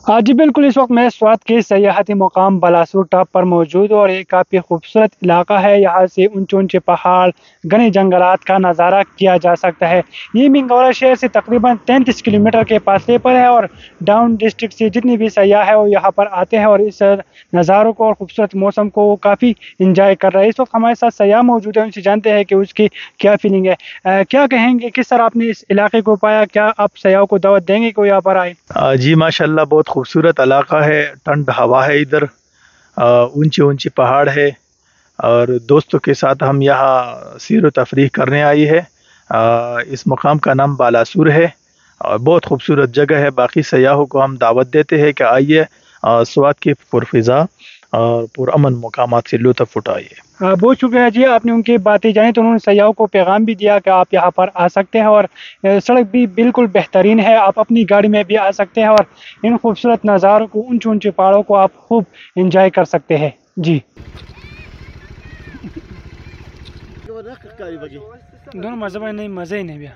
जी बिल्कुल, इस वक़्त मैं स्वात के सयाहती मुकाम बालासुर टॉप पर मौजूद हूँ और ये काफ़ी खूबसूरत इलाका है। यहाँ से ऊँचे-ऊँचे पहाड़, घने जंगलात का नज़ारा किया जा सकता है। ये मिंगौरा शहर से तकरीबन 33 किलोमीटर के फासले पर है और डाउन डिस्ट्रिक्ट से जितने भी सयाह हैं वो यहाँ पर आते हैं और इस नज़ारों को और खूबसूरत मौसम को वो काफ़ी एन्जॉय कर रहे हैं। इस वक़्त हमारे साथ सयाह मौजूद है, उनसे जानते हैं कि उसकी क्या फीलिंग है। क्या कहेंगे, किस तरह आपने इस इलाके को पाया? क्या आप सयाहों को दावत देंगे कि वो यहाँ पर आए? जी माशाल्लाह, बहुत खूबसूरत इलाका है। ठंड हवा है इधर, ऊंचे ऊंचे पहाड़ है और दोस्तों के साथ हम यहाँ सैर व तफरीह करने आई है। इस मकाम का नाम बालासुर है और बहुत खूबसूरत जगह है। बाकी सयाहों को हम दावत देते हैं कि आइए, स्वात के पुरफ़िज़ा और पुरअमन मकामात से लुत्फ़ उठाइए। बहुत शुक्रिया जी, आपने उनकी बातें जानी तो उन्होंने सयाहों को पैगाम भी दिया कि आप यहाँ पर आ सकते हैं और सड़क भी बिल्कुल बेहतरीन है, आप अपनी गाड़ी में भी आ सकते हैं और इन खूबसूरत नज़ारों को, ऊँचे-ऊँचे पहाड़ों को आप खूब एन्जॉय कर सकते हैं। जी। दोनों मज़े नहीं, मज़े ही नहीं भैया।